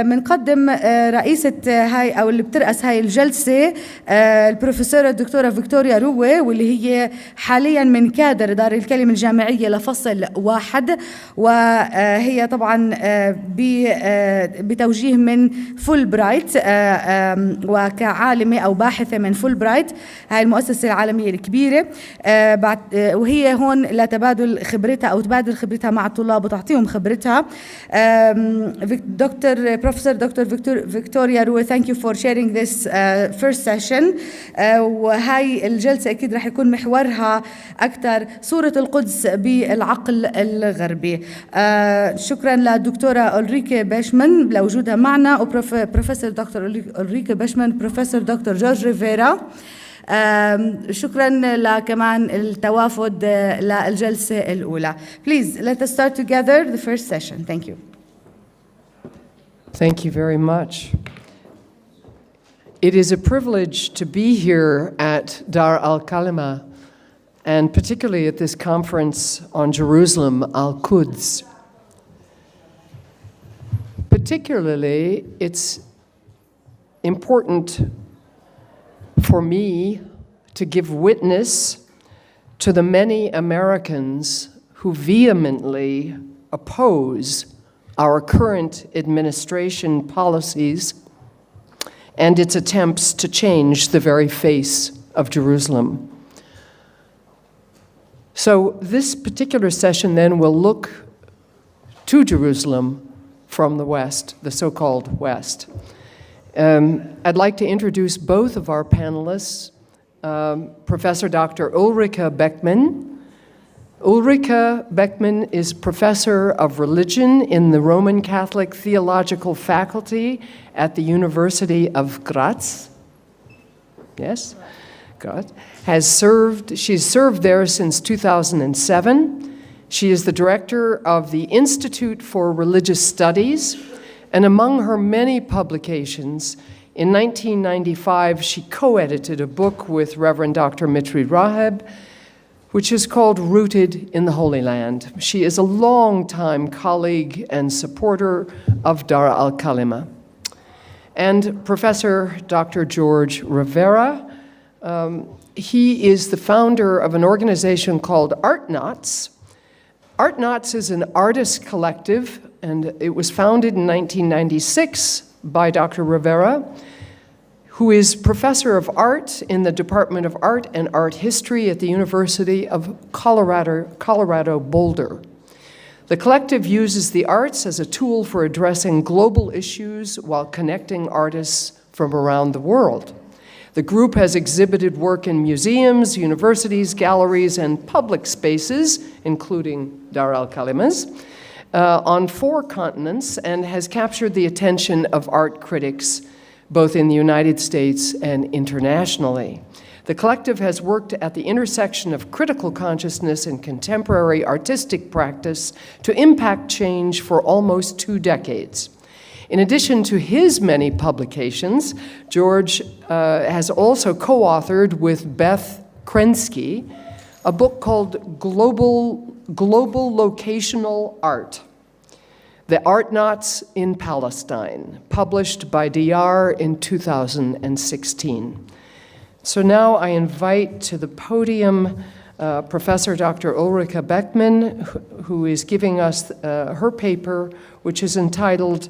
بنقدم رئيسة هاي أو اللي بترأس هاي الجلسة البروفيسورة الدكتورة فيكتوريا روي، واللي هي حاليا من كادر إدارة الكلمة الجامعية لفصل 1، وهي طبعا بتوجيه من فول برايت، وكعالمة أو باحثة من فول برايت، هاي المؤسسة العالمية الكبيرة، وهي هون لتبادل خبرتها أو تبادل خبرتها مع الطلاب وتعطيهم خبرتها. Dr. Victoria Rue, thank you for sharing this first session. وهاي الجلسة أكيد رح يكون محورها أكثر صورة القدس بالعقل الغربي. شكرا للدكتورة اولريكة بيشمان لوجودها معنا، وبروفيسور دكتور اولريكة بيشمان، بروفيسور دكتور جورج ريفيرا. شكرا لكمان التوافد للجلسة الأولى. Please let us start together the first session. Thank you. Thank you very much. It is a privilege to be here at Dar al-Kalima, and particularly at this conference on Jerusalem, Al-Quds. Particularly, it's important for me to give witness to the many Americans who vehemently oppose our current administration policies and its attempts to change the very face of Jerusalem. So this particular session then will look to Jerusalem from the West, the so-called West. I'd like to introduce both of our panelists, Professor Dr. Ulrike Beckmann. Ulrike Beckmann is Professor of Religion in the Roman Catholic Theological Faculty at the University of Graz. Yes, Graz. She's served there since 2007. She is the director of the Institute for Religious Studies, and among her many publications, in 1995, she co-edited a book with Reverend Dr. Mitri Raheb, which is called Rooted in the Holy Land. She is a long-time colleague and supporter of Dar al-Kalima. And Professor Dr. George Rivera, he is the founder of an organization called Artnauts. Artnauts is an artist collective, and it was founded in 1996 by Dr. Rivera, who is professor of art in the Department of Art and Art History at the University of Colorado Boulder. The collective uses the arts as a tool for addressing global issues while connecting artists from around the world. The group has exhibited work in museums, universities, galleries, and public spaces, including Dar al-Kalima's, on 4 continents, and has captured the attention of art critics both in the United States and internationally. The collective has worked at the intersection of critical consciousness and contemporary artistic practice to impact change for almost 2 decades. In addition to his many publications, George has also co-authored with Beth Krensky a book called Global Locational Art, The Artnauts in Palestine, published by DR in 2016. So now I invite to the podium Professor Dr. Ulrike Beckmann, who is giving us her paper, which is entitled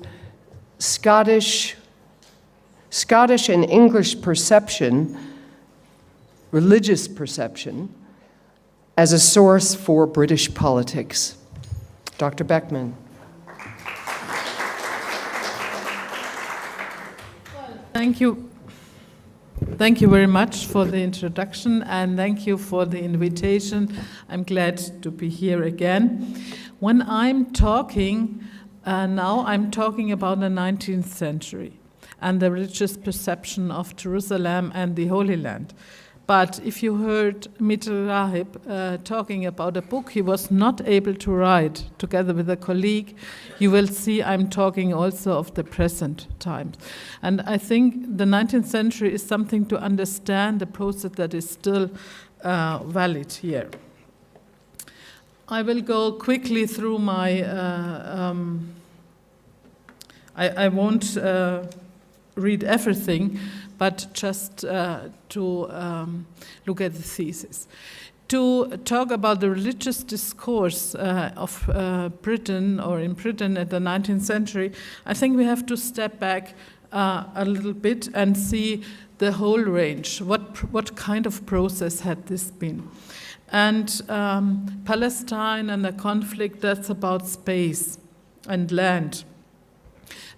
Scottish and English Perception, Religious Perception, as a Source for British Politics. Dr. Beckmann. Thank you. Thank you very much for the introduction, and thank you for the invitation. I'm glad to be here again. When I'm talking, now I'm talking about the 19th century and the religious perception of Jerusalem and the Holy Land. But if you heard Mitri Raheb talking about a book he was not able to write together with a colleague, you will see I'm talking also of the present times. And I think the 19th century is something to understand the process that is still valid here. I will go quickly through my I won't read everything, but just to look at the thesis. To talk about the religious discourse of Britain, or in Britain at the 19th century, I think we have to step back a little bit and see the whole range. What kind of process had this been? And Palestine and the conflict, that's about space and land.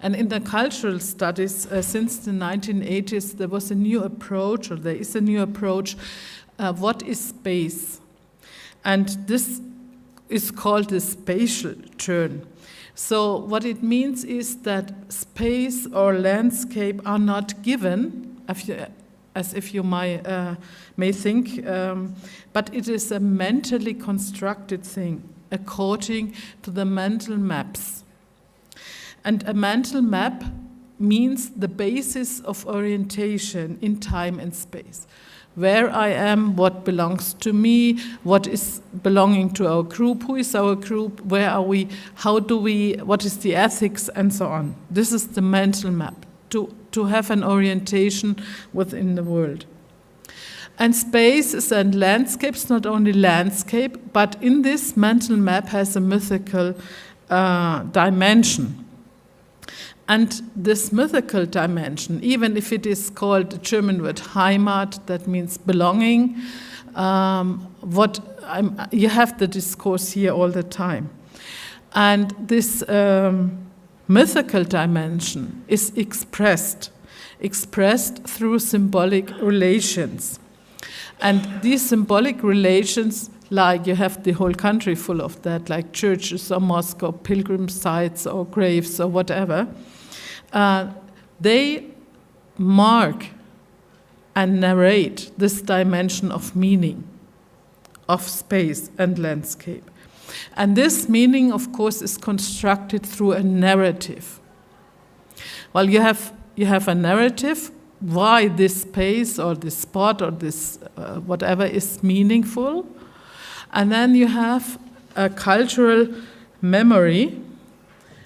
And in the cultural studies, since the 1980s, there was a new approach, or there is a new approach. What is space? And this is called the spatial turn. So what it means is that space or landscape are not given, as if you may think, but it is a mentally constructed thing according to the mental maps. And a mental map means the basis of orientation in time and space. Where I am, what belongs to me, what is belonging to our group, who is our group, where are we, how do we, what is the ethics, and so on. This is the mental map, to have an orientation within the world. And space and landscapes, not only landscape, but in this mental map has a mythical dimension. And this mythical dimension, even if it is called the German word Heimat, that means belonging, you have the discourse here all the time. And this mythical dimension is expressed through symbolic relations. And these symbolic relations, like you have the whole country full of that, like churches or mosques or pilgrim sites or graves or whatever, they mark and narrate this dimension of meaning, of space and landscape. And this meaning, of course, is constructed through a narrative. Well, you have a narrative why this space or this spot or this whatever is meaningful. And then you have a cultural memory.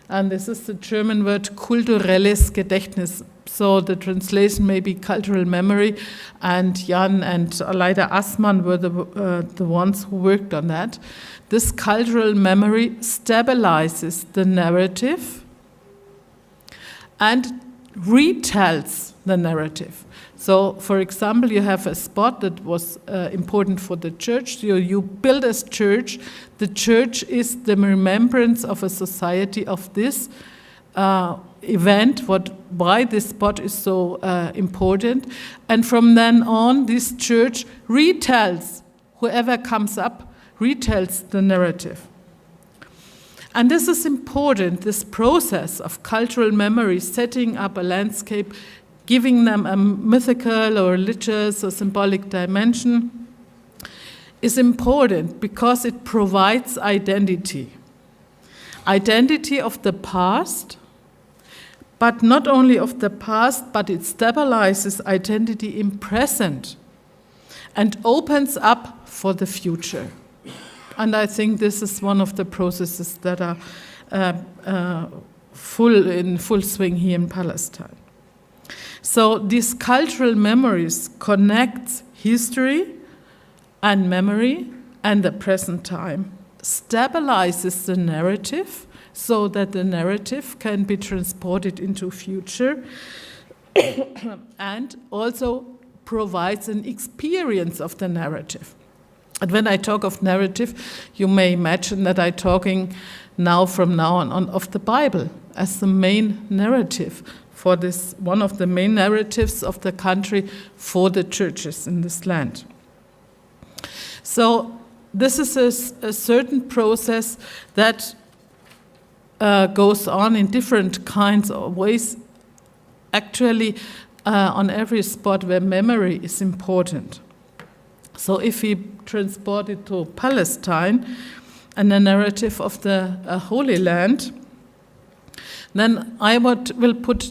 And this is the German word kulturelles Gedächtnis. So the translation may be cultural memory. And Jan and Leida Assmann were the ones who worked on that. This cultural memory stabilizes the narrative and retells the narrative. So, for example, you have a spot that was important for the church. You build a church. The church is the remembrance of a society of this event, why this spot is so important. And from then on, this church retells, whoever comes up, retells the narrative. And this is important, this process of cultural memory, setting up a landscape, giving them a mythical or religious or symbolic dimension, is important because it provides identity. Identity of the past, but not only of the past, but it stabilizes identity in present and opens up for the future. And I think this is one of the processes that are in full swing here in Palestine. So these cultural memories connect history and memory and the present time, stabilizes the narrative so that the narrative can be transported into future and also provides an experience of the narrative. And when I talk of narrative, you may imagine that I'm talking from now on of the Bible as the main narrative for this, one of the main narratives of the country for the churches in this land. So this is a certain process that goes on in different kinds of ways, actually on every spot where memory is important. So if we transport it to Palestine and the narrative of the Holy Land, then I will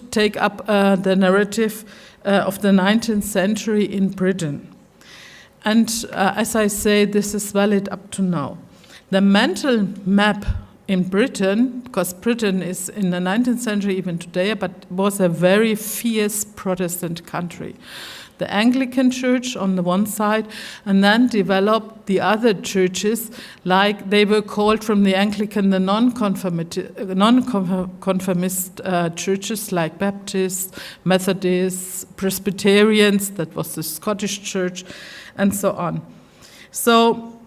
take up the narrative of the 19th century in Britain. And as I say, this is valid up to now. The mental map in Britain, because Britain is in the 19th century, even today, but was a very fierce Protestant country. The Anglican Church on the one side, and then developed the other churches, like they were called from the Anglican, the non-conformist churches, like Baptists, Methodists, Presbyterians, that was the Scottish Church, and so on. So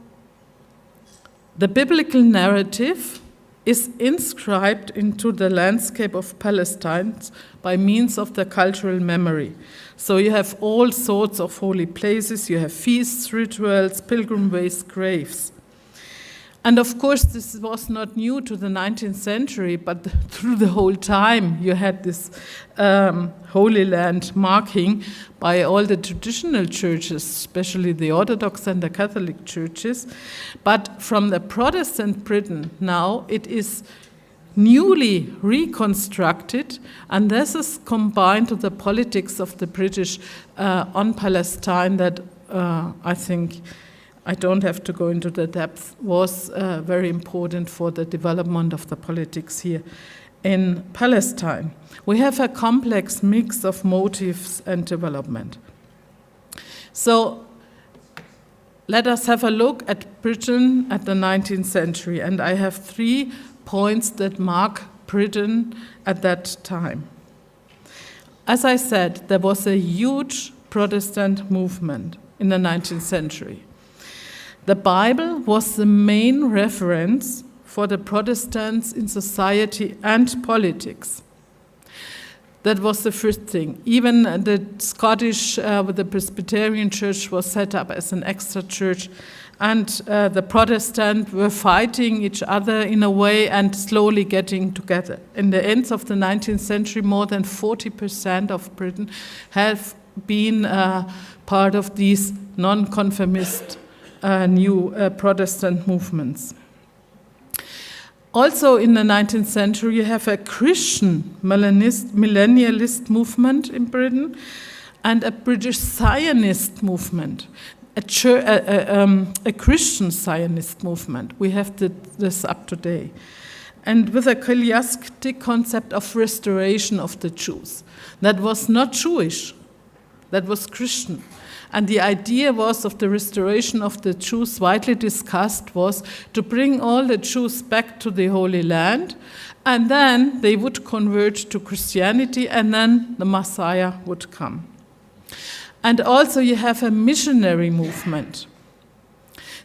the biblical narrative is inscribed into the landscape of Palestine by means of the cultural memory. So you have all sorts of holy places, you have feasts, rituals, pilgrim ways, graves. And of course, this was not new to the 19th century, but through the whole time you had this Holy Land marking by all the traditional churches, especially the Orthodox and the Catholic churches. But from the Protestant Britain now, it is newly reconstructed, and this is combined to the politics of the British on Palestine that I think, I don't have to go into the depth, was very important for the development of the politics here in Palestine. We have a complex mix of motives and development. So let us have a look at Britain at the 19th century, and I have 3 points that mark Britain at that time. As I said, there was a huge Protestant movement in the 19th century. The Bible was the main reference for the Protestants in society and politics. That was the first thing. Even the Scottish, with the Presbyterian Church, was set up as an extra church, and the Protestants were fighting each other in a way and slowly getting together. In the end of the 19th century, more than 40% of Britain have been part of these non-conformist new Protestant movements. Also in the 19th century, you have a Christian millennialist movement in Britain and a British Zionist movement, a Christian Zionist movement. We have this up to date. And with a chiastic concept of restoration of the Jews. That was not Jewish, that was Christian. And the idea was of the restoration of the Jews, widely discussed, was to bring all the Jews back to the Holy Land, and then they would convert to Christianity, and then the Messiah would come. And also you have a missionary movement.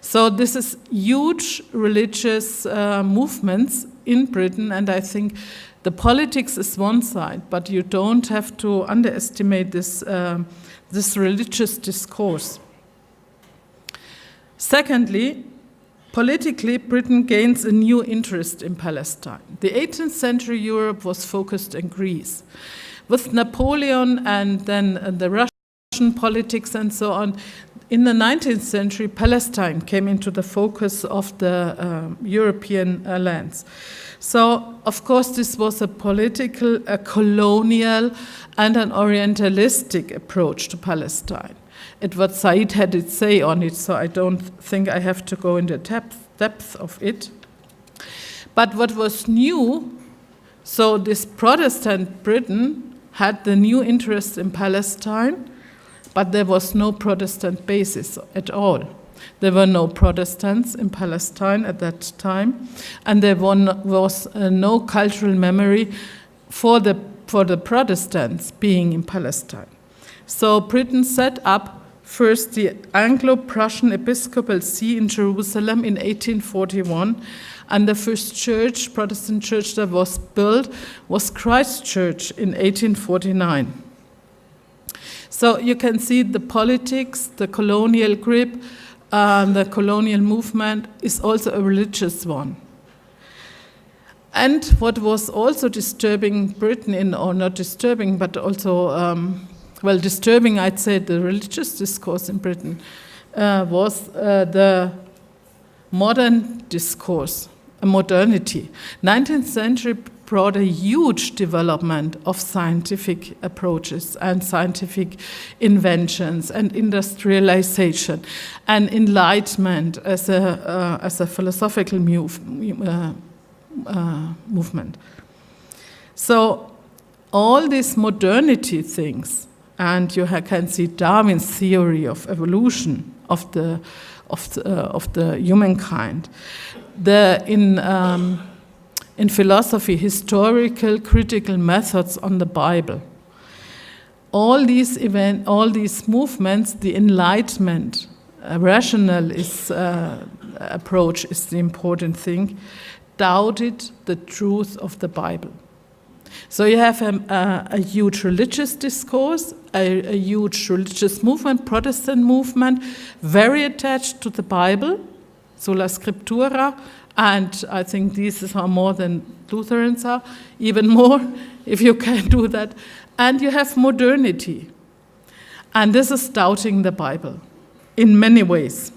So this is huge religious movements in Britain, and I think the politics is one side, but you don't have to underestimate this religious discourse. Secondly, politically, Britain gains a new interest in Palestine. The 18th century Europe was focused on Greece. With Napoleon and then the Russian politics and so on, in the 19th century, Palestine came into the focus of the European lands. So, of course, this was a political, a colonial, and an orientalistic approach to Palestine. It what Said had to say on it, so I don't think I have to go into depth of it. But what was new, so this Protestant Britain had the new interest in Palestine, but there was no Protestant basis at all. There were no Protestants in Palestine at that time, and there was no cultural memory for the Protestants being in Palestine. So Britain set up first the Anglo-Prussian Episcopal See in Jerusalem in 1841, and the first church, Protestant church that was built was Christ Church in 1849. So you can see the politics, the colonial grip, the colonial movement is also a religious one. And what was also disturbing Britain, or not disturbing, but also, disturbing, I'd say, the religious discourse in Britain, was the modern discourse, modernity. 19th century brought a huge development of scientific approaches and scientific inventions and industrialization and enlightenment as a philosophical movement. So all these modernity things, and you can see Darwin's theory of evolution of the humankind. In philosophy, historical critical methods on the Bible. All these movements, the Enlightenment, rational approach is the important thing, doubted the truth of the Bible. So you have a huge religious discourse, a huge religious movement, Protestant movement, very attached to the Bible, sola scriptura, and I think these are more than Lutherans are, even more, if you can do that. And you have modernity. And this is doubting the Bible in many ways.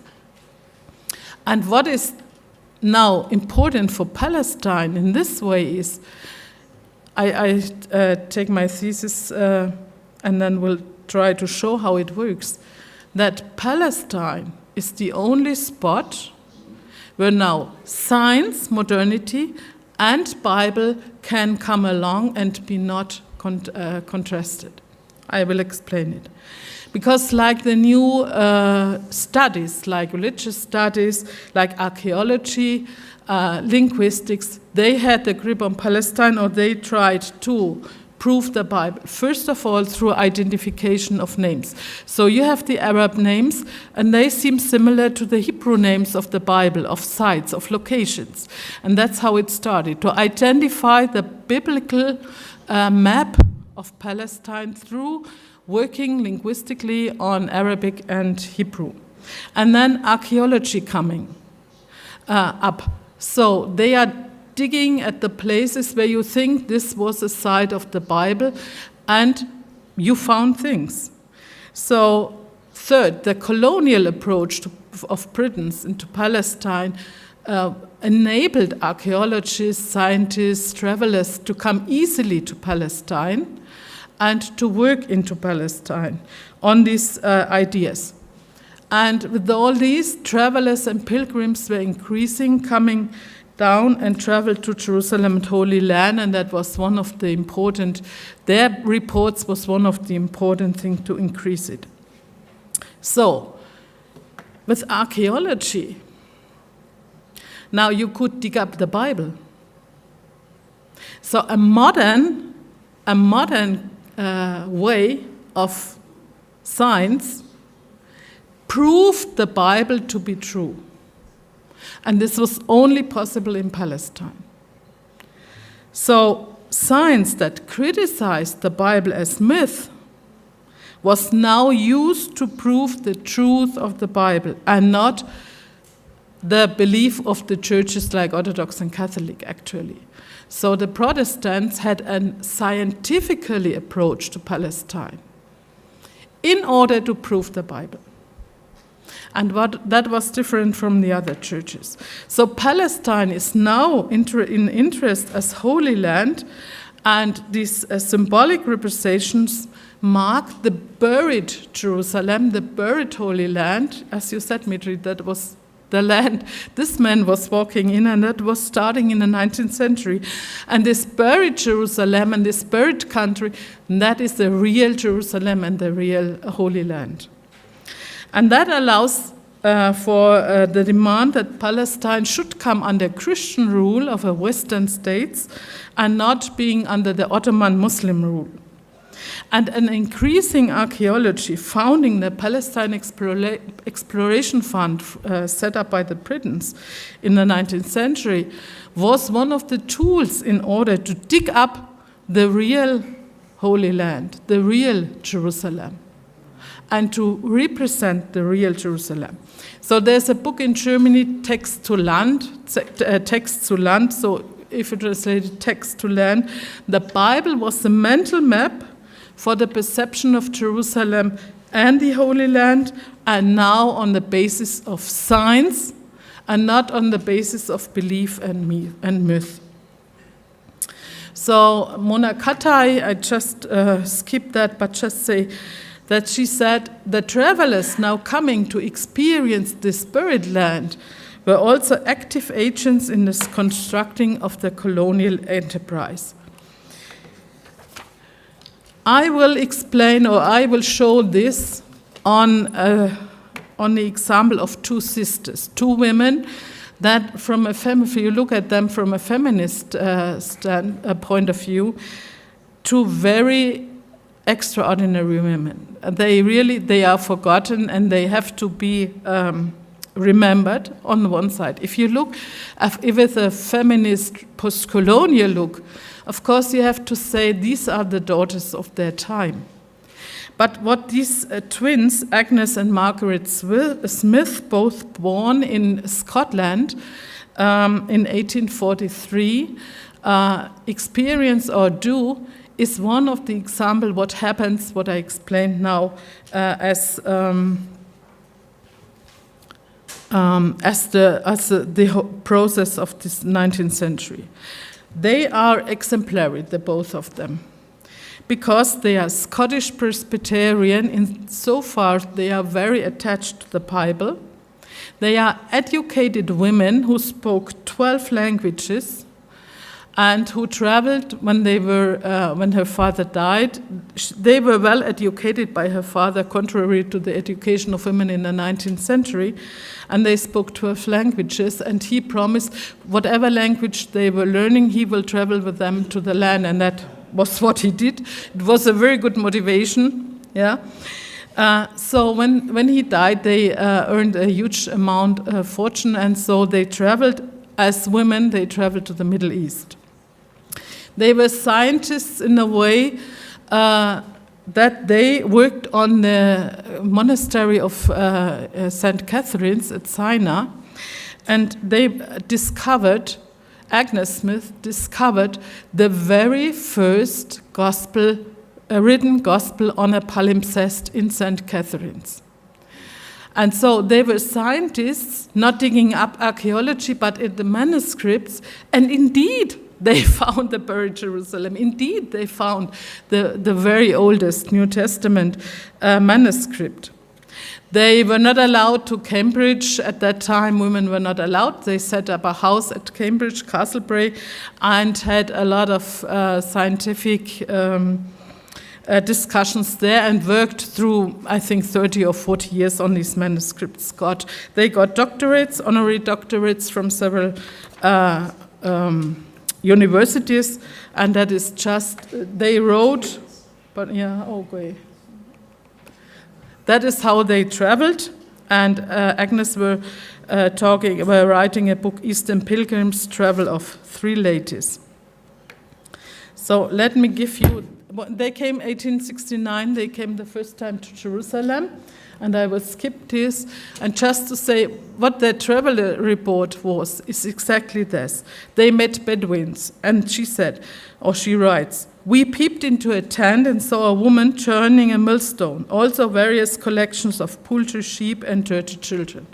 And what is now important for Palestine in this way is, I take my thesis and then we'll try to show how it works, that Palestine is the only spot where now science, modernity, and Bible can come along and be not contrasted. I will explain it. Because like the new studies, like religious studies, like archaeology, linguistics, they had the grip on Palestine, or they tried to prove the Bible, first of all through identification of names. So you have the Arab names, and they seem similar to the Hebrew names of the Bible, of sites, of locations. And that's how it started, to identify the biblical map of Palestine through working linguistically on Arabic and Hebrew. And then archaeology coming up. So they are digging at the places where you think this was a site of the Bible, and you found things. So third, the colonial approach of Britons into Palestine enabled archaeologists, scientists, travelers to come easily to Palestine and to work into Palestine on these ideas. And with all these, travelers and pilgrims were increasing, coming down and traveled to Jerusalem and Holy Land, and that was one of the important, their reports was one of the important things to increase it. So, with archaeology, now you could dig up the Bible. So a modern way of science proved the Bible to be true. And this was only possible in Palestine. So science that criticized the Bible as myth was now used to prove the truth of the Bible and not the belief of the churches like Orthodox and Catholic, actually. So the Protestants had a scientifically approach to Palestine in order to prove the Bible. And that was different from the other churches. So Palestine is now in interest as Holy Land, and these symbolic representations mark the buried Jerusalem, the buried Holy Land. As you said, Mitri, that was the land this man was walking in, and that was starting in the 19th century. And this buried Jerusalem and this buried country, that is the real Jerusalem and the real Holy Land. And that allows for the demand that Palestine should come under Christian rule of a Western states and not being under the Ottoman Muslim rule. And an increasing archaeology founding the Palestine Exploration Fund set up by the Britons in the 19th century was one of the tools in order to dig up the real Holy Land, the real Jerusalem, and to represent the real Jerusalem. So there's a book in Germany, Text to Land, so if you translate it, Text to Land, the Bible was the mental map for the perception of Jerusalem and the Holy Land, and now on the basis of science and not on the basis of belief and myth. So Mona Katay, I just skipped that, but just say that she said the travelers now coming to experience this buried land were also active agents in this constructing of the colonial enterprise. I will explain, or I will show this on the example of two sisters, two women that from a if you look at them from a feminist point of view, two very extraordinary women. They are forgotten and they have to be remembered on one side. If you look with a feminist post-colonial look, of course you have to say these are the daughters of their time. But what these twins, Agnes and Margaret Smith, both born in Scotland in 1843, experience or do is one of the examples what happens, what I explained now, as the process of this 19th century. They are exemplary, the both of them, because they are Scottish Presbyterian. In so far, they are very attached to the Bible. They are educated women who spoke 12 languages and who traveled when her father died. They were well educated by her father, contrary to the education of women in the 19th century, and they spoke 12 languages, and he promised whatever language they were learning, he will travel with them to the land, and that was what he did. It was a very good motivation, yeah. So when he died, they earned a huge amount of fortune, and so they traveled as women, they traveled to the Middle East. They were scientists in a way that they worked on the monastery of St. Catherine's at Sinai, and they discovered, Agnes Smith discovered the very first gospel, a written gospel on a palimpsest in St. Catherine's. And so they were scientists, not digging up archaeology, but in the manuscripts, and indeed, they found the buried Jerusalem. Indeed, they found the very oldest New Testament manuscript. They were not allowed to Cambridge. At that time, women were not allowed. They set up a house at Cambridge, Castlereagh, and had a lot of scientific discussions there and worked through, I think, 30 or 40 years on these manuscripts. They got doctorates, honorary doctorates from several universities, and that is just, they wrote, but yeah, okay. That is how they traveled, and Agnes were writing a book, Eastern Pilgrims, Travel of Three Ladies. So let me give you, they came 1869, they came the first time to Jerusalem, and I will skip this, and just to say what their travel report is exactly this. They met Bedouins, and she said, or she writes, "We peeped into a tent and saw a woman churning a millstone, also various collections of poultry, sheep, and dirty children."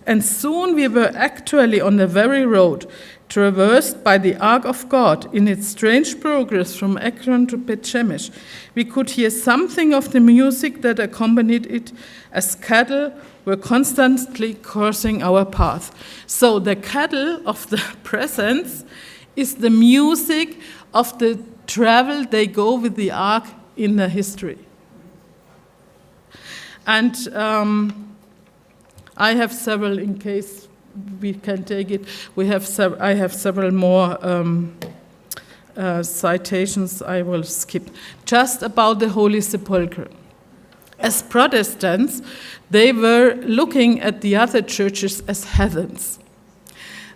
And soon we were actually on the very road traversed by the Ark of God in its strange progress from Ekron to Bet Shemesh. We could hear something of the music that accompanied it as cattle were constantly crossing our path. So the cattle of the presence is the music of the travel they go with the Ark in the history. And I have several, in case we can take it. I have several more citations I will skip. Just about the Holy Sepulchre. As Protestants, they were looking at the other churches as heathens.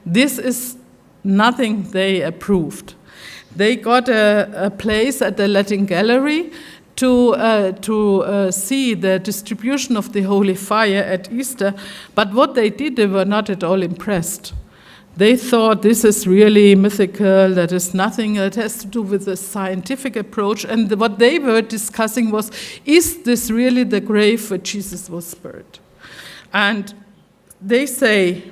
This is nothing they approved. They got a place at the Latin Gallery to see the distribution of the Holy Fire at Easter, but what they did, they were not at all impressed. They thought this is really mythical, that is nothing, it has to do with the scientific approach, and what they were discussing was, is this really the grave where Jesus was buried? And they say,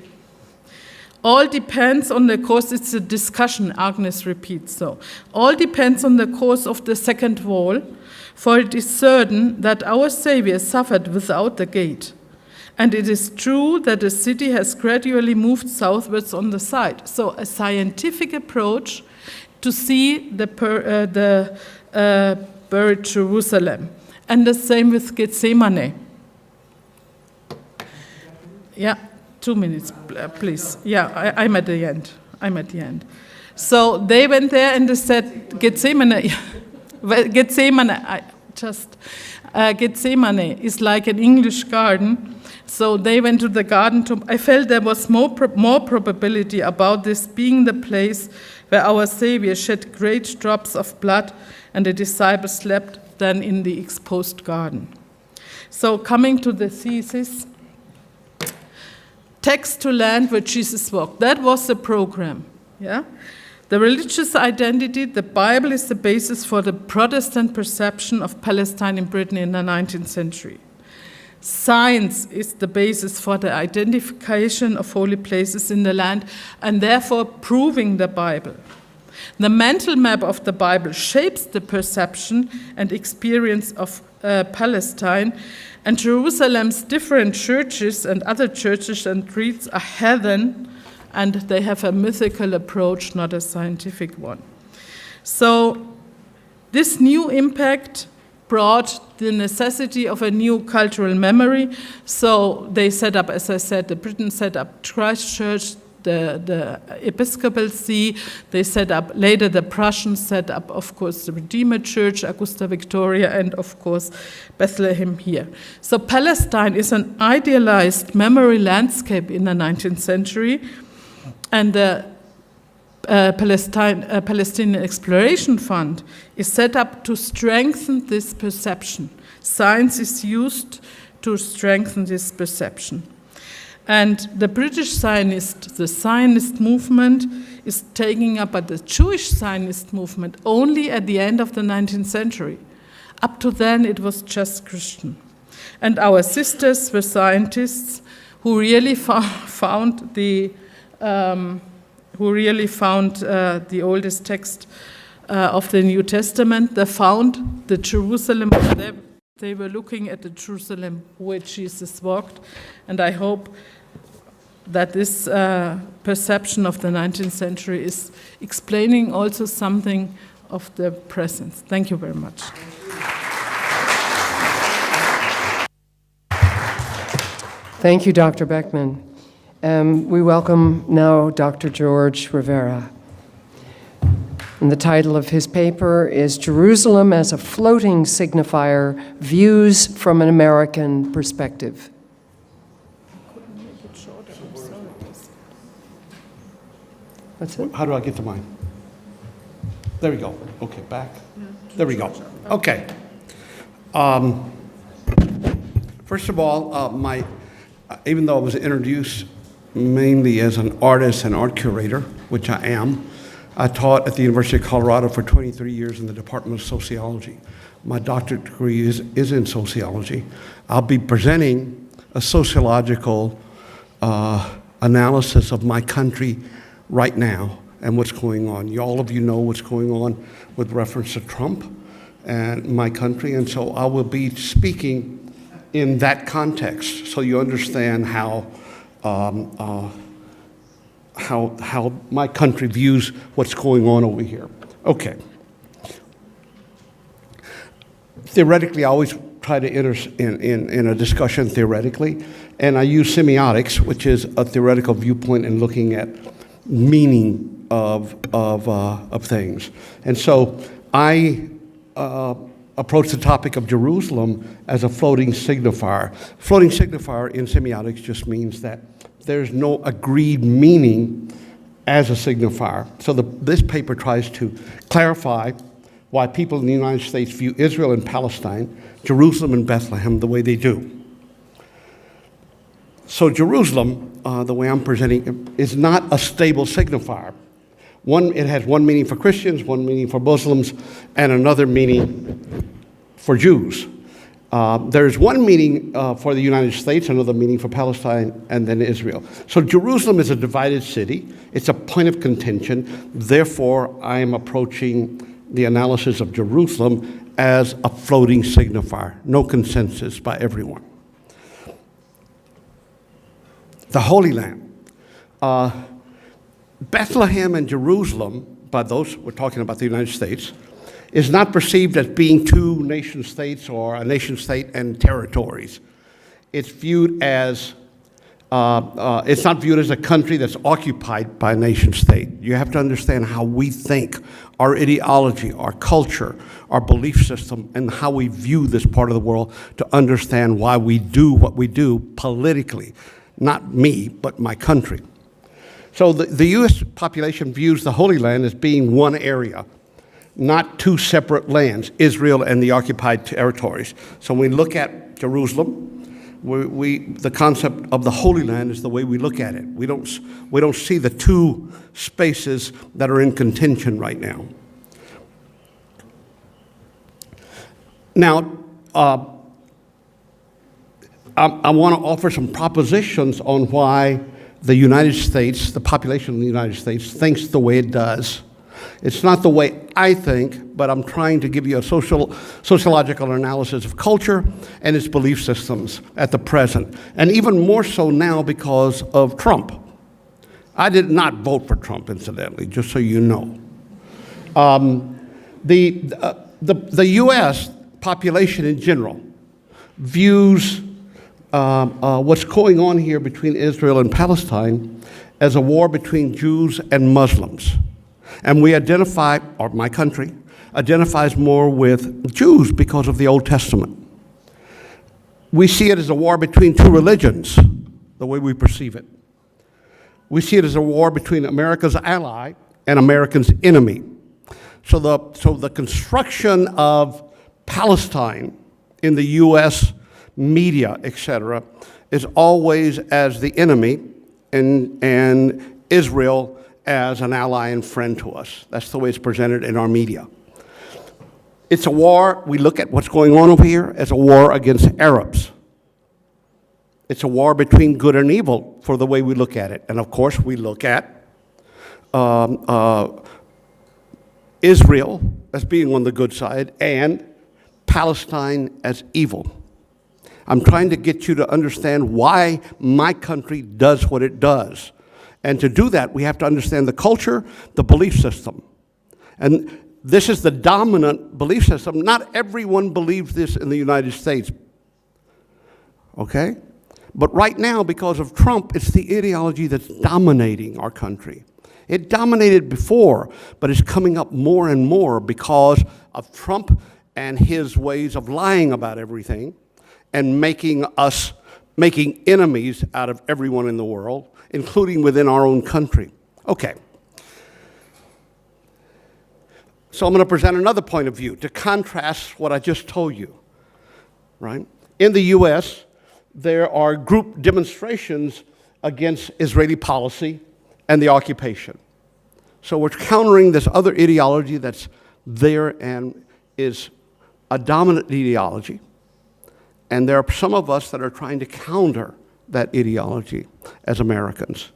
all depends on the course, it's a discussion, Agnes repeats, so, all depends on the course of the second wall, for it is certain that our Savior suffered without the gate. And it is true that the city has gradually moved southwards on the side. So a scientific approach to see the buried Jerusalem. And the same with Gethsemane. Yeah, 2 minutes, please. Yeah, I'm at the end. So they went there and they said, Gethsemane is like an English garden. So they went to the garden. I felt there was more probability about this being the place where our Savior shed great drops of blood and the disciples slept than in the exposed garden. So coming to the thesis, text to land where Jesus walked. That was the program. Yeah? The religious identity, the Bible is the basis for the Protestant perception of Palestine in Britain in the 19th century. Science is the basis for the identification of holy places in the land and therefore proving the Bible. The mental map of the Bible shapes the perception and experience of Palestine, and Jerusalem's different churches and other churches and creeds are heathen, and they have a mythical approach, not a scientific one. So this new impact brought the necessity of a new cultural memory. So they set up, as I said, the Britons set up Christ Church, the Episcopal See. They set up, later the Prussians set up, of course, the Redeemer Church, Augusta Victoria, and of course, Bethlehem here. So Palestine is an idealized memory landscape in the 19th century, and the Palestinian Exploration Fund is set up to strengthen this perception. Science is used to strengthen this perception. And the British Zionist, the Zionist movement, is taking up the Jewish Zionist movement only at the end of the 19th century. Up to then, it was just Christian. And our sisters were scientists who really found the oldest text of the New Testament. They found the Jerusalem. They were looking at the Jerusalem where Jesus walked, and I hope that this perception of the 19th century is explaining also something of the present. Thank you very much. Thank you, Dr. Beckman. We welcome now Dr. George Rivera. And the title of his paper is Jerusalem as a Floating Signifier, Views from an American Perspective. What's it? How do I get to mine? There we go. Okay, back. There we go. Okay. First of all, even though I was introduced mainly as an artist and art curator, which I am, I taught at the University of Colorado for 23 years in the Department of Sociology. My doctorate degree is in sociology. I'll be presenting a sociological analysis of my country right now and what's going on. All of you know what's going on with reference to Trump and my country, and so I will be speaking in that context so you understand how my country views what's going on over here. Okay. Theoretically, I always try to enter in a discussion theoretically, and I use semiotics, which is a theoretical viewpoint in looking at meaning of things. And so I approach the topic of Jerusalem as a floating signifier. Floating signifier in semiotics just means that there's no agreed meaning as a signifier. So this paper tries to clarify why people in the United States view Israel and Palestine, Jerusalem and Bethlehem the way they do. So Jerusalem, the way I'm presenting it, is not a stable signifier. It has one meaning for Christians, one meaning for Muslims, and another meaning for Jews. There's one meaning for the United States, another meaning for Palestine, and then Israel. So Jerusalem is a divided city. It's a point of contention. Therefore, I am approaching the analysis of Jerusalem as a floating signifier, no consensus by everyone. the Holy Land. Bethlehem and Jerusalem, by those, we're talking about the United States, is not perceived as being two nation states or a nation state and territories. It's viewed as, it's not viewed as a country that's occupied by a nation state. You have to understand how we think, our ideology, our culture, our belief system, and how we view this part of the world to understand why we do what we do politically. Not me, but my country. So the U.S. population views the Holy Land as being one area, not two separate lands, Israel and the occupied territories. So when we look at Jerusalem, the concept of the Holy Land is the way we look at it. We don't see the two spaces that are in contention right now. Now, I want to offer some propositions on why the United States, the population of the United States, thinks the way it does. It's not the way I think, but I'm trying to give you a sociological analysis of culture and its belief systems at the present, and even more so now because of Trump. I did not vote for Trump, incidentally, just so you know. The U.S. population in general views what's going on here between Israel and Palestine as a war between Jews and Muslims. And we identify, or my country, identifies more with Jews because of the Old Testament. We see it as a war between two religions, the way we perceive it. We see it as a war between America's ally and America's enemy. So the construction of Palestine in the U.S. media, etc., is always as the enemy and Israel as an ally and friend to us. That's the way it's presented in our media. It's a war, we look at what's going on over here as a war against Arabs. It's a war between good and evil for the way we look at it. And of course, we look at Israel as being on the good side and Palestine as evil. I'm trying to get you to understand why my country does what it does. And to do that, we have to understand the culture, the belief system. And this is the dominant belief system. Not everyone believes this in the United States, okay? But right now, because of Trump, it's the ideology that's dominating our country. It dominated before, but it's coming up more and more because of Trump and his ways of lying about everything and making enemies out of everyone in the world, including within our own country. Okay. So I'm going to present another point of view to contrast what I just told you, right? In the U.S., there are group demonstrations against Israeli policy and the occupation. So we're countering this other ideology that's there and is a dominant ideology. And there are some of us that are trying to counter that ideology as Americans.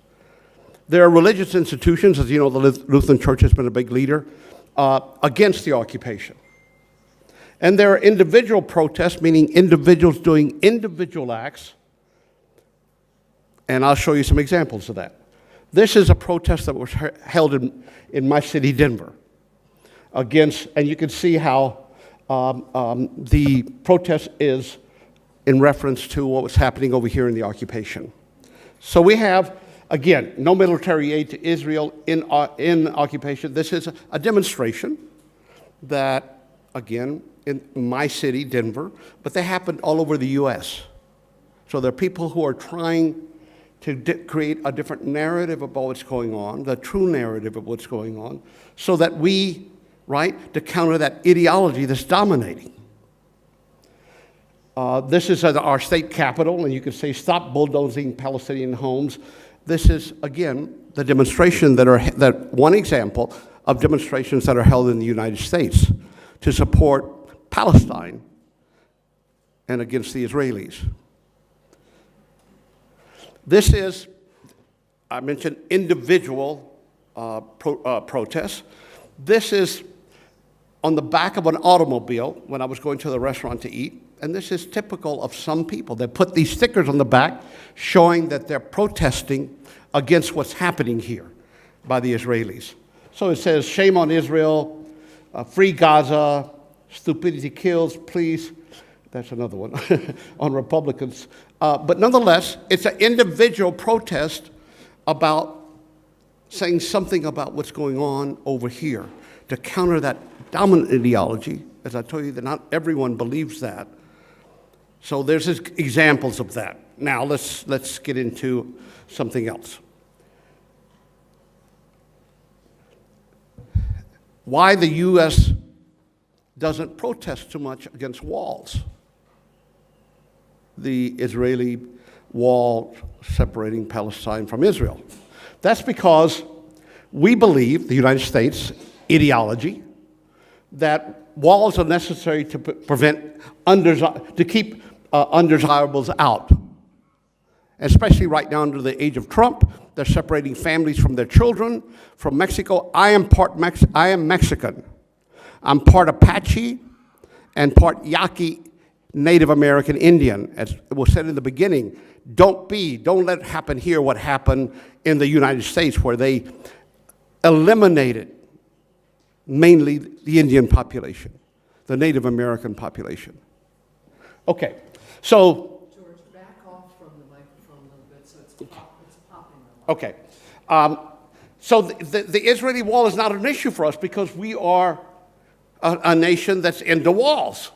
There are religious institutions, as you know, the Lutheran Church has been a big leader, against the occupation. And there are individual protests, meaning individuals doing individual acts, and I'll show you some examples of that. This is a protest that was held in my city, Denver, against, and you can see how the protest is in reference to what was happening over here in the occupation. So we have, again, no military aid to Israel in occupation. This is a demonstration that, again, in my city, Denver, but they happened all over the U.S. So there are people who are trying to create a different narrative about what's going on, the true narrative of what's going on, so that we, right, to counter that ideology that's dominating. This is at our state capitol, and you can say, stop bulldozing Palestinian homes. This is, again, the demonstration that one example of demonstrations that are held in the United States to support Palestine and against the Israelis. This is, I mentioned individual protests. This is on the back of an automobile when I was going to the restaurant to eat. And this is typical of some people. They put these stickers on the back showing that they're protesting against what's happening here by the Israelis. So it says, shame on Israel, free Gaza, stupidity kills, please. That's another one on Republicans. But nonetheless, it's an individual protest about saying something about what's going on over here to counter that dominant ideology. As I told you, that not everyone believes that. So there's examples of that. Now let's get into something else. Why the U.S. doesn't protest too much against walls. The Israeli wall separating Palestine from Israel. That's because we believe, the United States ideology, that walls are necessary to prevent to keep undesirables out. Especially right now under the age of Trump, they're separating families from their children. From Mexico, I am Mexican. I'm part Apache and part Yaqui Native American Indian. As was said in the beginning, don't let it happen here what happened in the United States, where they eliminated mainly the Indian population, the Native American population. Okay, so. George, back off from the microphone a little bit so it's popping. Okay, so the Israeli wall is not an issue for us because we are a nation that's into walls.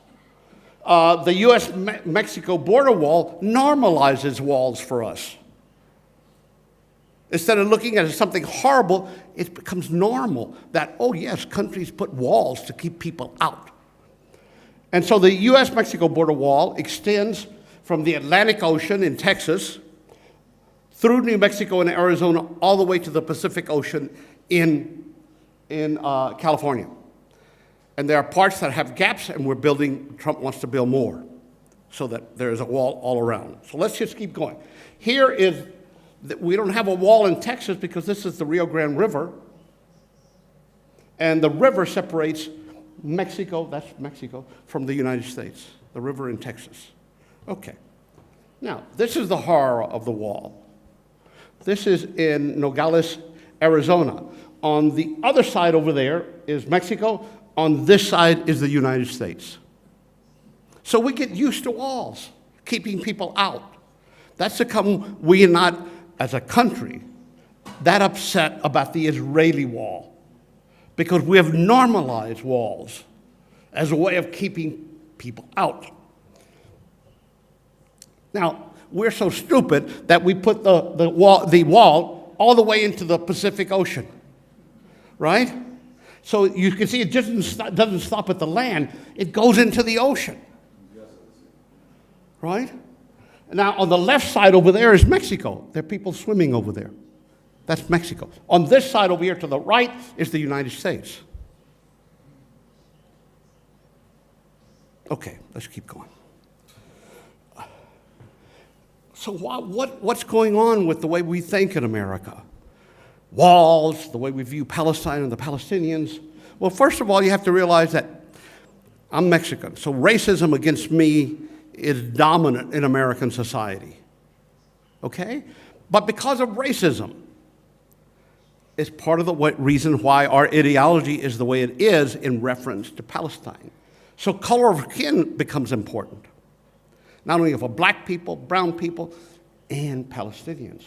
The U.S.-Mexico border wall normalizes walls for us. Instead of looking at it as something horrible, it becomes normal that, oh yes, countries put walls to keep people out. And so the U.S.-Mexico border wall extends from the Atlantic Ocean in Texas through New Mexico and Arizona all the way to the Pacific Ocean in California. And there are parts that have gaps, and Trump wants to build more so that there is a wall all around. So let's just keep going. We don't have a wall in Texas because this is the Rio Grande River. And the river separates Mexico, that's Mexico, from the United States, the river in Texas. Okay. Now, this is the horror of the wall. This is in Nogales, Arizona. On the other side over there is Mexico. On this side is the United States. So we get used to walls, keeping people out. That's become, we are not, as a country, that upset about the Israeli wall because we have normalized walls as a way of keeping people out. Now, we're so stupid that we put the wall all the way into the Pacific Ocean, right? So you can see it doesn't stop at the land, it goes into the ocean, right? Now, on the left side over there is Mexico. There are people swimming over there. That's Mexico. On this side over here to the right is the United States. Okay, let's keep going. So what's going on with the way we think in America? Walls, the way we view Palestine and the Palestinians. Well, first of all, you have to realize that I'm Mexican, so racism against me is dominant in American society, okay? But because of racism, it's part of the reason why our ideology is the way it is in reference to Palestine. So color of skin becomes important, not only for black people, brown people, and Palestinians.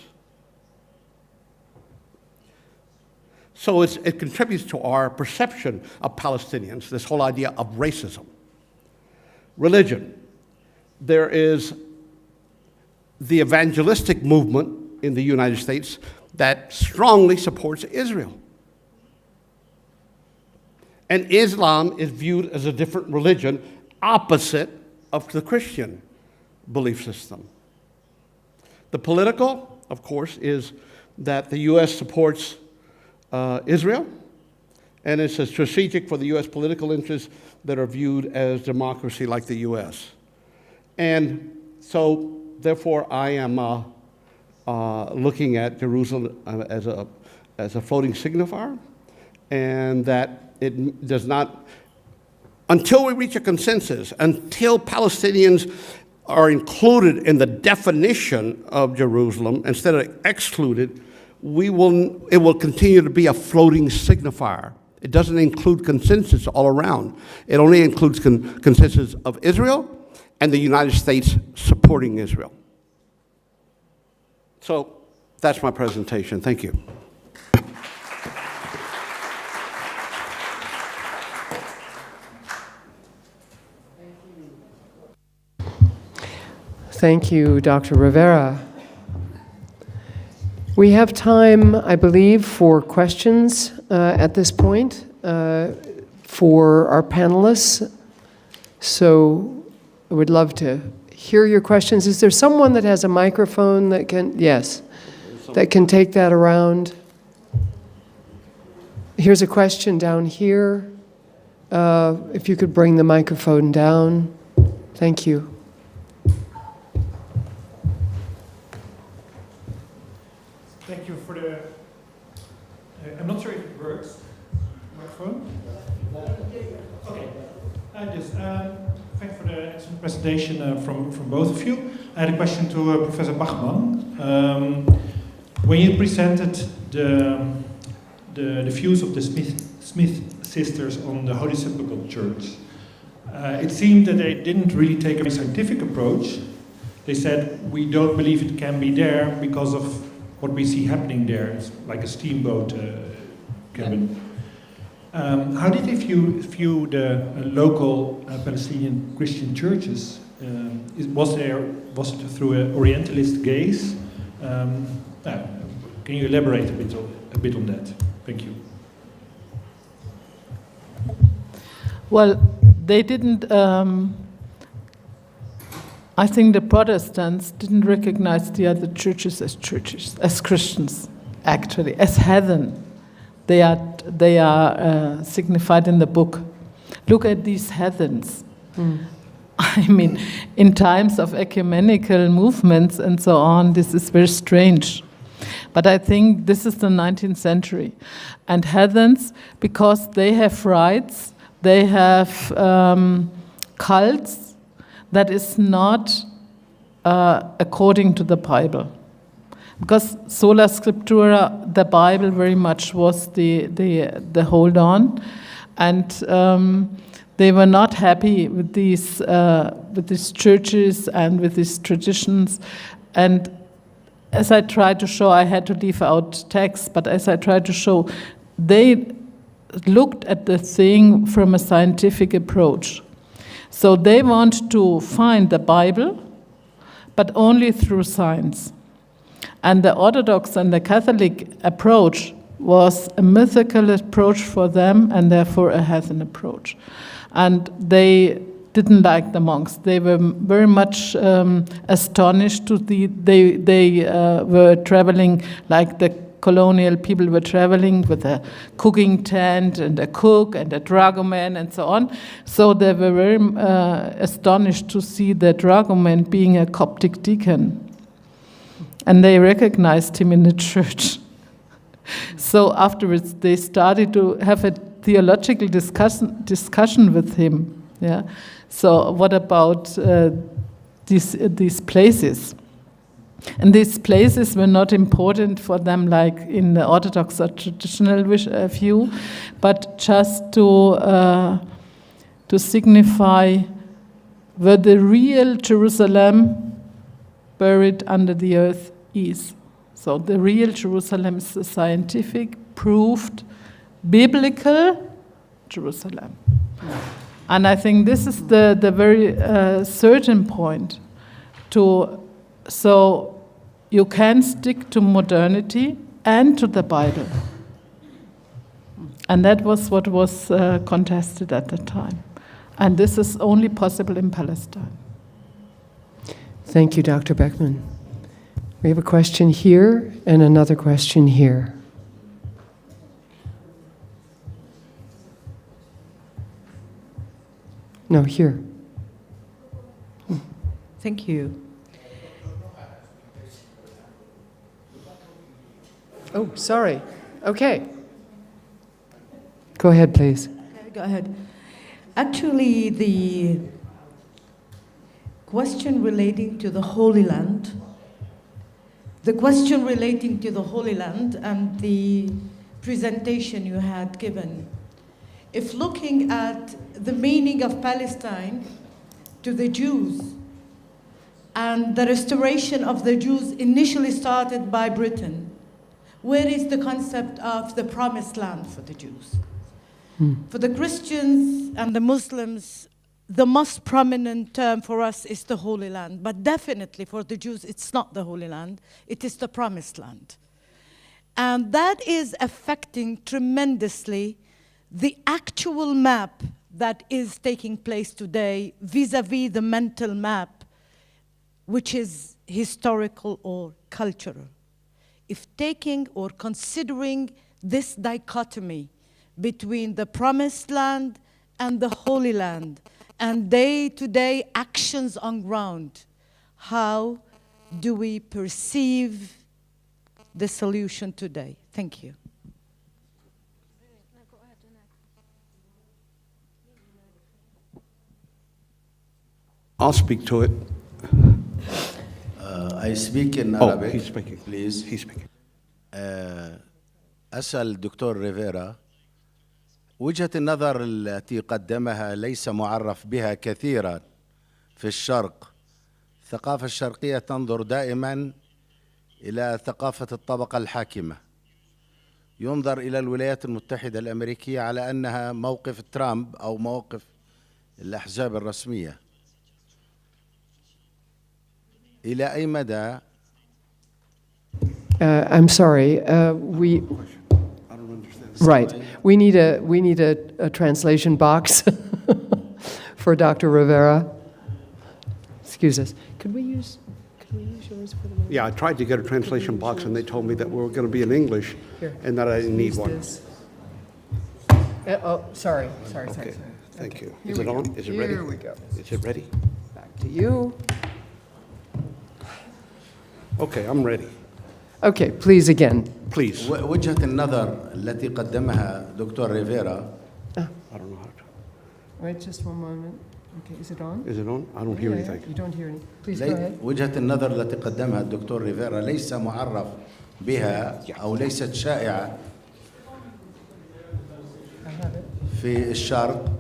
So it contributes to our perception of Palestinians, this whole idea of racism. Religion. There is the evangelistic movement in the United States that strongly supports Israel. And Islam is viewed as a different religion opposite of the Christian belief system. The political, of course, is that the U.S. supports Israel, and it's strategic for the U.S. political interests that are viewed as democracy like the U.S. And so, therefore, I am looking at Jerusalem as a floating signifier, and that it does not until we reach a consensus, until Palestinians are included in the definition of Jerusalem instead of excluded, it will continue to be a floating signifier. It doesn't include consensus all around. It only includes consensus of Israel and the United States supporting Israel. So that's my presentation. Thank you. Thank you, Dr. Rivera. We have time, I believe, for questions at this point for our panelists. So I would love to hear your questions. Is there someone that has a microphone that can, yes, that can take that around? Here's a question down here. If you could bring the microphone down. Thank you. Thank you for the, I'm not sure if it works, microphone? Okay, thanks for the excellent presentation from both of you. I had a question to Professor Bachmann. When you presented the views of the Smith sisters on the Holy Sepulchre Church, it seemed that they didn't really take a scientific approach. They said, we don't believe it can be there because of what we see happening there. It's like a steamboat cabin. How did they view the local Palestinian Christian churches? Was it through an Orientalist gaze? Can you elaborate a bit on that? Thank you. Well, they didn't. I think the Protestants didn't recognize the other churches, as Christians, actually, as heathen. They are signified in the book. Look at these heathens. I mean, in times of ecumenical movements and so on, this is very strange. But I think this is the 19th century. And heathens, because they have rites, they have cults, that is not according to the Bible. Because sola scriptura, the Bible very much was the hold on. And they were not happy with these churches and with these traditions. And as I tried to show, I had to leave out text, but as I tried to show, they looked at the thing from a scientific approach. So they want to find the Bible, but only through science. And the Orthodox and the Catholic approach was a mythical approach for them, and therefore a heathen approach. And they didn't like the monks. They were very much astonished to they were traveling like the colonial people were traveling with a cooking tent and a cook and a dragoman and so on. So they were very astonished to see the dragoman being a Coptic deacon. And they recognized him in the church. So afterwards they started to have a theological discussion with him. Yeah. So what about these places? And these places were not important for them like in the Orthodox or traditional view, but just to signify where the real Jerusalem buried under the earth is. So the real Jerusalem is the scientific, proved, biblical Jerusalem. And I think this is the very certain point so you can stick to modernity and to the Bible. And that was what was contested at the time. And this is only possible in Palestine. Thank you, Dr. Beckman. We have a question here and another question here. No, here. Thank you. Oh, sorry. Okay. Go ahead, please. Okay, go ahead. Actually, the question relating to the Holy Land, and the presentation you had given, if looking at the meaning of Palestine to the Jews, and the restoration of the Jews initially started by Britain, where is the concept of the promised land for the Jews? For the Christians and the Muslims, the most prominent term for us is the Holy Land, but definitely for the Jews, it's not the Holy Land, it is the promised land. And that is affecting tremendously the actual map that is taking place today vis-a-vis the mental map, which is historical or cultural. If taking or considering this dichotomy between the promised land and the Holy Land, and day-to-day actions on ground, how do we perceive the solution today? Thank you. I'll speak to it. I speak in Oh, Arabic. he's speaking. Please. He's speaking. أسأل الدكتور ريفيرا، وجهة النظر التي قدمها ليس معرف بها كثيرا في الشرق. الثقافة الشرقية تنظر دائما إلى ثقافة الطبقة الحاكمة. ينظر إلى الولايات المتحدة الأمريكية على أنها موقف ترامب أو موقف الأحزاب الرسمية. إلى أي مدى؟ I'm sorry. Right. We need a translation box for Dr. Rivera. Excuse us. Could we use yours for the moment? Yeah, I tried to get a translation box, and they told me that we were going to be in English, and that I didn't need one. Sorry. Okay, thank you. Here Is we it go. on? Is it ready? Here we go. Is it ready? Back to you. Okay, I'm ready. Okay, please again. Please. وجهة النظر التي قدمها دكتور ريفيرا. I don't know how to. Wait just one moment. Okay, is it on? Is it on? I don't hear Yeah, anything. You don't hear anything. Please go ahead. وجهة النظر التي قدمها الدكتور ريفيرا ليس معرف بها أو ليست شائعة I have it. في الشرق.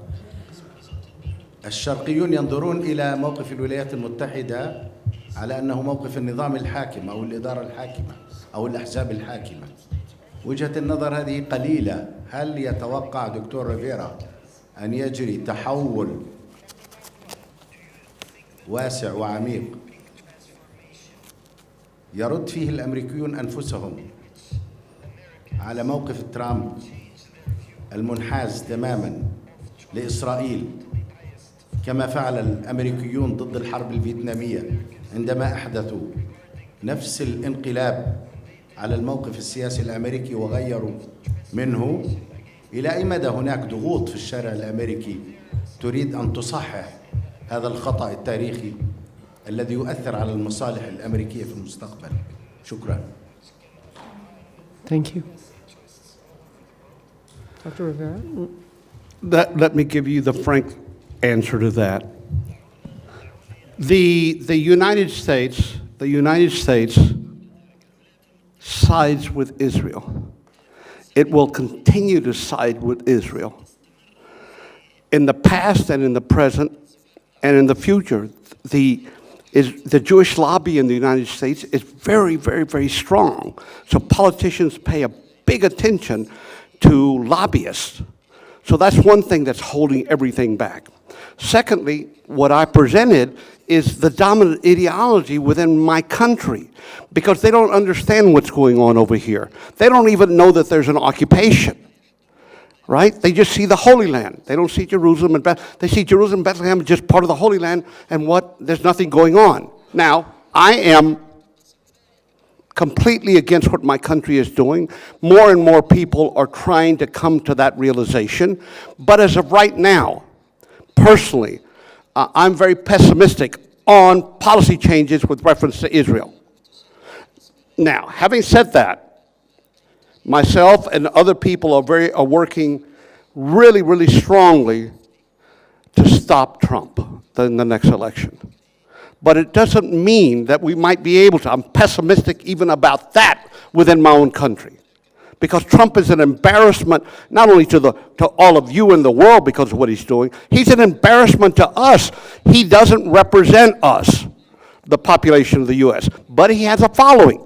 الشرقيون ينظرون إلى موقف الولايات المتحدة على أنه موقف النظام الحاكم أو الإدارة الحاكمة أو الأحزاب الحاكمة. وجهة النظر هذه قليلة. هل يتوقع دكتور ريفيرا أن يجري تحول واسع وعميق يرد فيه الأمريكيون أنفسهم على موقف ترامب المنحاز تماما لإسرائيل، كما فعل الأمريكيون ضد الحرب الفيتنامية عندما أحدثوا نفس الانقلاب على الموقف السياسي الأمريكي وغيروا منه؟ إلى أي مدى هناك ضغوط في الشارع الأمريكي تريد أن تصحح هذا الخطأ التاريخي الذي يؤثر على المصالح الأمريكية في المستقبل؟ شكرا. Thank you. Dr. Rivera? Let me give you the frank answer to that. The United States sides with Israel. It will continue to side with Israel. In the past and in the present and in the future, the Jewish lobby in the United States is very, very, very strong. So politicians pay a big attention to lobbyists. So that's one thing that's holding everything back. Secondly, what I presented is the dominant ideology within my country, because they don't understand what's going on over here. They don't even know that there's an occupation, right? They just see the Holy Land. They don't see Jerusalem and they see Jerusalem and Bethlehem as just part of the Holy Land, and there's nothing going on. Now, I am completely against what my country is doing. More and more people are trying to come to that realization. But as of right now, personally, I'm very pessimistic on policy changes with reference to Israel. Now, having said that, myself and other people are working really, really strongly to stop Trump in the next election. But it doesn't mean that we might be able to. I'm pessimistic even about that within my own country. Because Trump is an embarrassment not only to all of you in the world because of what he's doing, he's an embarrassment to us. He doesn't represent us, the population of the U.S., but he has a following.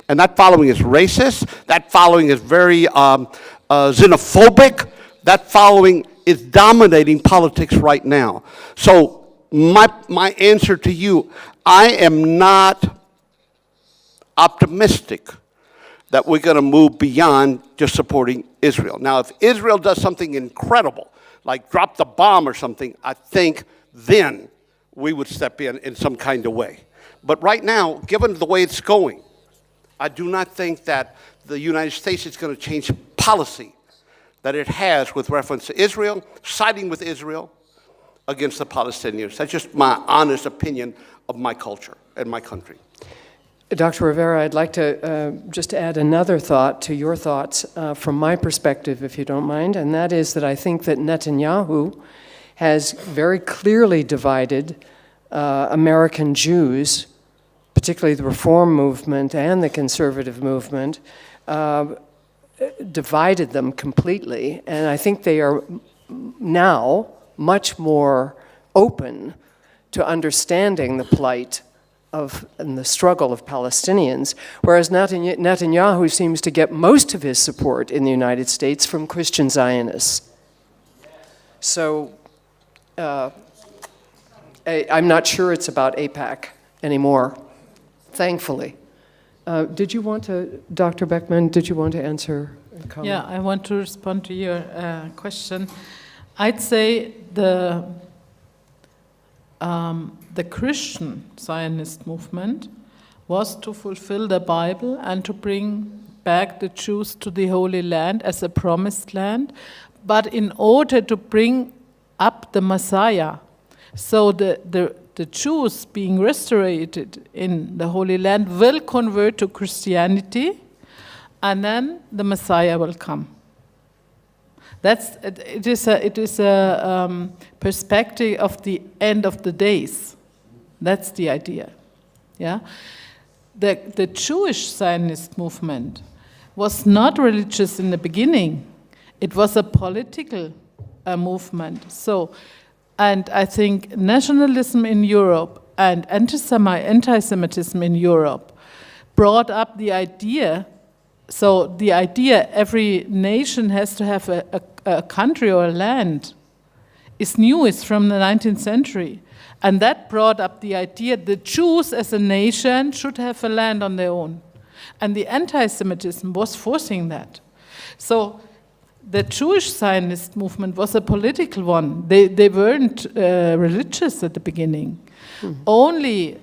And that following is racist, that following is very xenophobic, that following is dominating politics right now. So my answer to you, I am not optimistic that we're going to move beyond just supporting Israel. Now, if Israel does something incredible, like drop the bomb or something, I think then we would step in some kind of way. But right now, given the way it's going, I do not think that the United States is going to change policy that it has with reference to Israel, siding with Israel against the Palestinians. That's just my honest opinion of my culture and my country. Dr. Rivera, I'd like to just add another thought to your thoughts from my perspective, if you don't mind, and that is that I think that Netanyahu has very clearly divided American Jews, particularly the Reform movement and the conservative movement, divided them completely, and I think they are now much more open to understanding the plight and the struggle of Palestinians, whereas Netanyahu seems to get most of his support in the United States from Christian Zionists. So I'm not sure it's about AIPAC anymore, thankfully. Did you want to, Dr. Beckman, did you want to answer a comment? Yeah, I want to respond to your question. I'd say the Christian Zionist movement was to fulfill the Bible and to bring back the Jews to the Holy Land as a promised land, but in order to bring up the Messiah. So the Jews being restored in the Holy Land will convert to Christianity, and then the Messiah will come. It is a perspective of the end of the days. That's the idea. Yeah, the Jewish Zionist movement was not religious in the beginning. It was a political movement. So, and I think nationalism in Europe and anti-Semitism in Europe brought up the idea. So the idea every nation has to have a country or a land is new, is from the 19th century. And that brought up the idea the Jews as a nation should have a land on their own. And the anti-Semitism was forcing that. So the Jewish Zionist movement was a political one. They weren't religious at the beginning. Only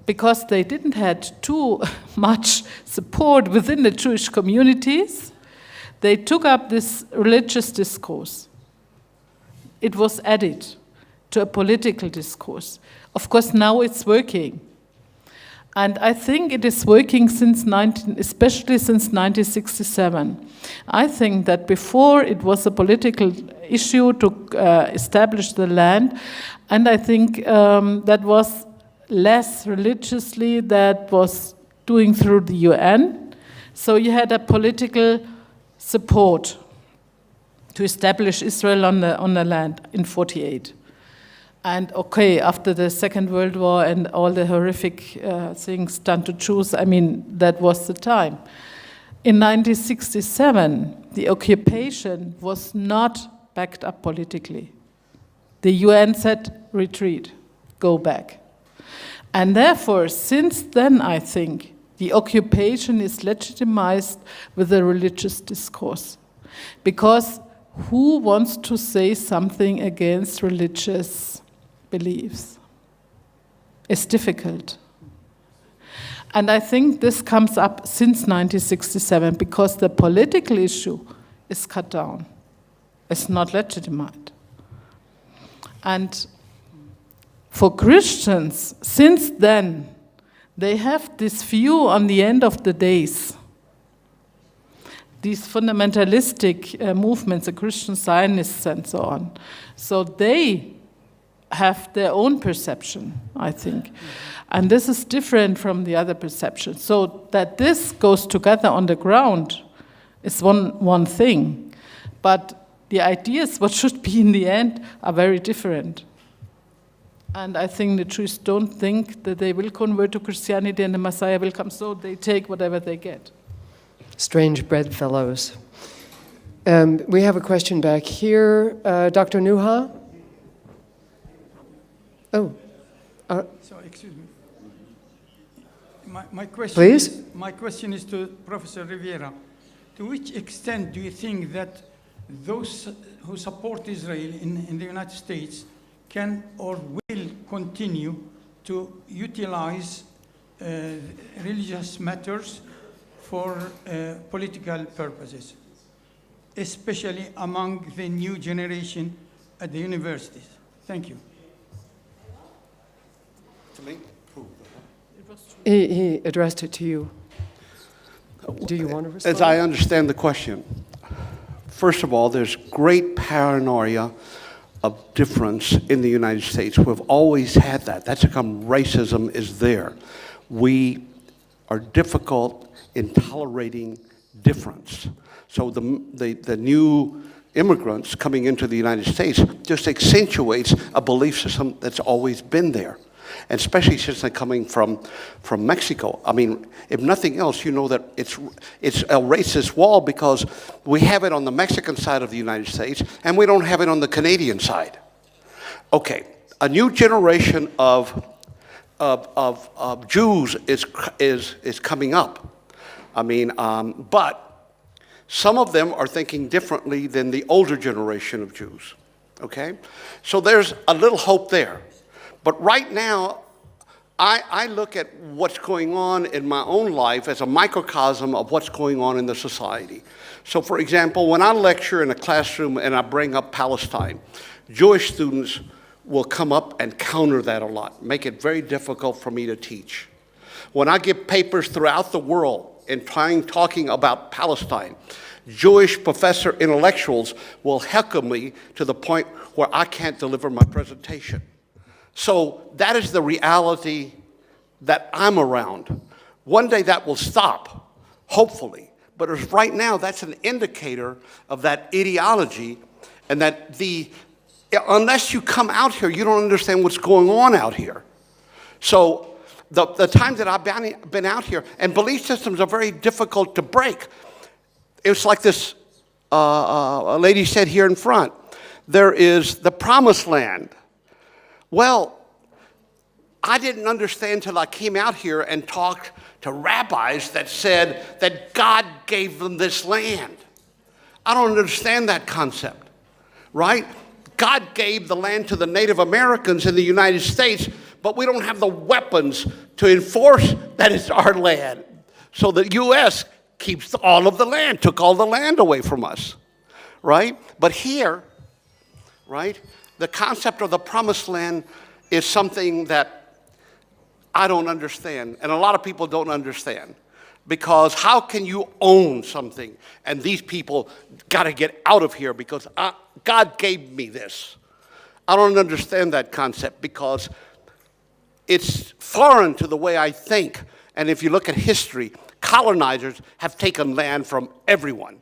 because they didn't have too much support within the Jewish communities, they took up this religious discourse. It was added to a political discourse. Of course, now it's working. And I think it is working especially since 1967. I think that before it was a political issue to establish the land, and I think that was less religiously, that was doing through the UN. So you had a political support to establish Israel on the land in 1948. And okay, after the Second World War and all the horrific things done to Jews, I mean, that was the time. In 1967, the occupation was not backed up politically. The UN said, retreat, go back. And therefore, since then, I think, the occupation is legitimized with a religious discourse. Because who wants to say something against religious beliefs? It's difficult. And I think this comes up since 1967 because the political issue is cut down. It's not legitimized. And for Christians, since then, they have this view on the end of the days. these fundamentalistic movements, the Christian Zionists and so on. So they have their own perception, I think. And this is different from the other perception. So that this goes together on the ground is one thing. But the ideas, what should be in the end, are very different. And I think the Jews don't think that they will convert to Christianity and the Messiah will come, so they take whatever they get. Strange bedfellows. We have a question back here. Dr. Nuha? Oh. So, excuse me. My question Please? My question is to Professor Rivera. To which extent do you think that those who support Israel in the United States can or will continue to utilize religious matters for political purposes, especially among the new generation at the universities? Thank you. To me? He addressed it to you. Do you want to respond? As I understand the question, first of all, there's great paranoia of difference in the United States. We've always had that. That's become racism is there. We are difficult in tolerating difference. So the new immigrants coming into the United States just accentuates a belief system that's always been there. And especially since they're coming from Mexico. I mean, if nothing else, you know that it's a racist wall because we have it on the Mexican side of the United States and we don't have it on the Canadian side. Okay, a new generation of Jews is coming up. I mean, but some of them are thinking differently than the older generation of Jews. Okay, so there's a little hope there. But right now, I look at what's going on in my own life as a microcosm of what's going on in the society. So for example, when I lecture in a classroom and I bring up Palestine, Jewish students will come up and counter that a lot, make it very difficult for me to teach. When I give papers throughout the world and talking about Palestine, Jewish professor intellectuals will heckle me to the point where I can't deliver my presentation. So that is the reality that I'm around. One day that will stop, hopefully. But as right now, that's an indicator of that ideology and that unless you come out here, you don't understand what's going on out here. So the times that I've been out here, and belief systems are very difficult to break. It's like this a lady said here in front, there is the promised land. Well, I didn't understand till I came out here and talked to rabbis that said that God gave them this land. I don't understand that concept, right? God gave the land to the Native Americans in the United States, but we don't have the weapons to enforce that it's our land. So the U.S. keeps all of the land, took all the land away from us, right? But here, right, the concept of the promised land is something that I don't understand, and a lot of people don't understand. Because how can you own something and these people got to get out of here because God gave me this? I don't understand that concept because it's foreign to the way I think. And if you look at history, colonizers have taken land from everyone.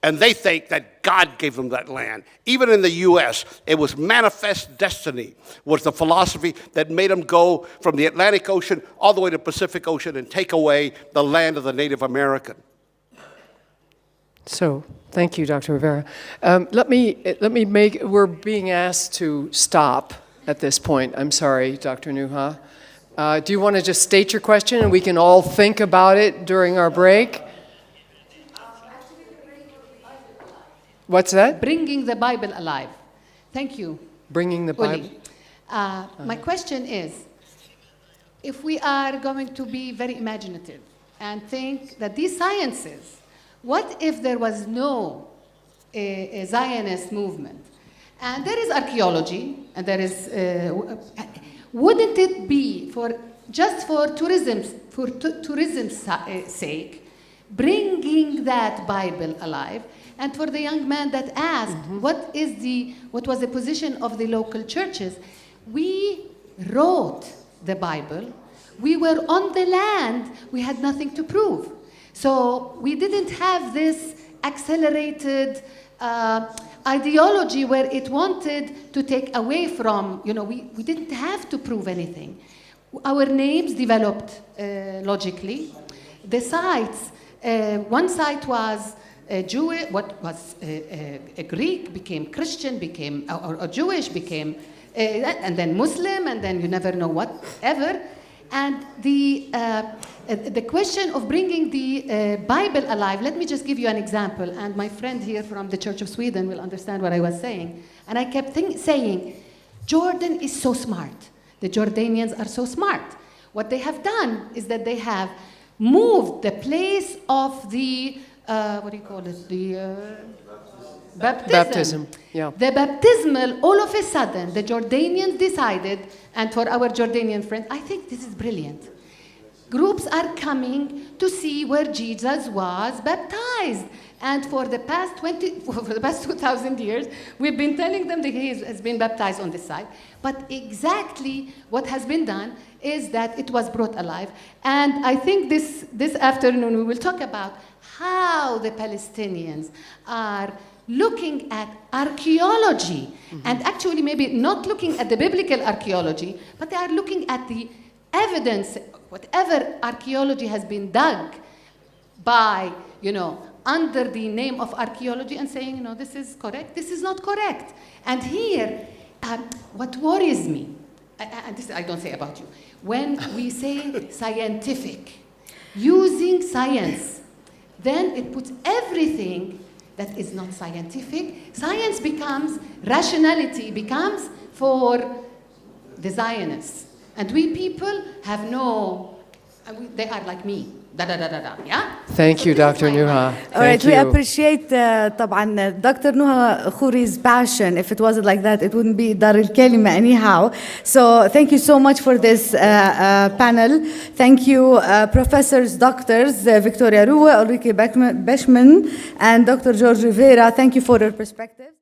And they think that God gave them that land. Even in the U.S., it was manifest destiny, was the philosophy that made them go from the Atlantic Ocean all the way to the Pacific Ocean and take away the land of the Native American. So, thank you, Dr. Rivera. Let me make, we're being asked to stop at this point. I'm sorry, Dr. Nuha. Do you want to just state your question and we can all think about it during our break? What's that? Bringing the Bible alive. Thank you. Bringing the Bible. My question is, if we are going to be very imaginative and think that these sciences, what if there was no a Zionist movement? And there is archaeology, and there is, wouldn't it be just for tourism's sake, bringing that Bible alive. And for the young man that asked, what was the position of the local churches? We wrote the Bible. We were on the land. We had nothing to prove. So we didn't have this accelerated ideology where it wanted to take away from, we didn't have to prove anything. Our names developed logically. The sites, one site was Jewish, what was a Greek, became Christian, became or Jewish, became, and then Muslim, and then you never know whatever. And the question of bringing the Bible alive, let me just give you an example, and my friend here from the Church of Sweden will understand what I was saying. And I kept saying, Jordan is so smart. The Jordanians are so smart. What they have done is that they have moved the place of the, what do you call it, the baptism. Yeah. The baptismal, all of a sudden, the Jordanians decided, and for our Jordanian friends, I think this is brilliant. Groups are coming to see where Jesus was baptized. And for the past 2,000 years, we've been telling them that he has been baptized on this side. But exactly what has been done is that it was brought alive. And I think this afternoon we will talk about how the Palestinians are looking at archaeology, and actually maybe not looking at the biblical archaeology, but they are looking at the evidence, whatever archaeology has been dug by, under the name of archaeology, and saying, this is correct, this is not correct. And here, what worries me, and this I don't say about you, when we say scientific, using science, then it puts everything that is not scientific. Science becomes, rationality becomes for the Zionists. And we people have they are like me. Yeah? Thank you, Dr. Nuha. All right, we appreciate طبعا Dr. Nuha Khouri's passion. If it wasn't like that, it wouldn't be الكلمة anyhow. So thank you so much for this panel. Thank you, professors, doctors, Victoria Ruwe, Ulrike Bishman, and Dr. George Rivera. Thank you for your perspective.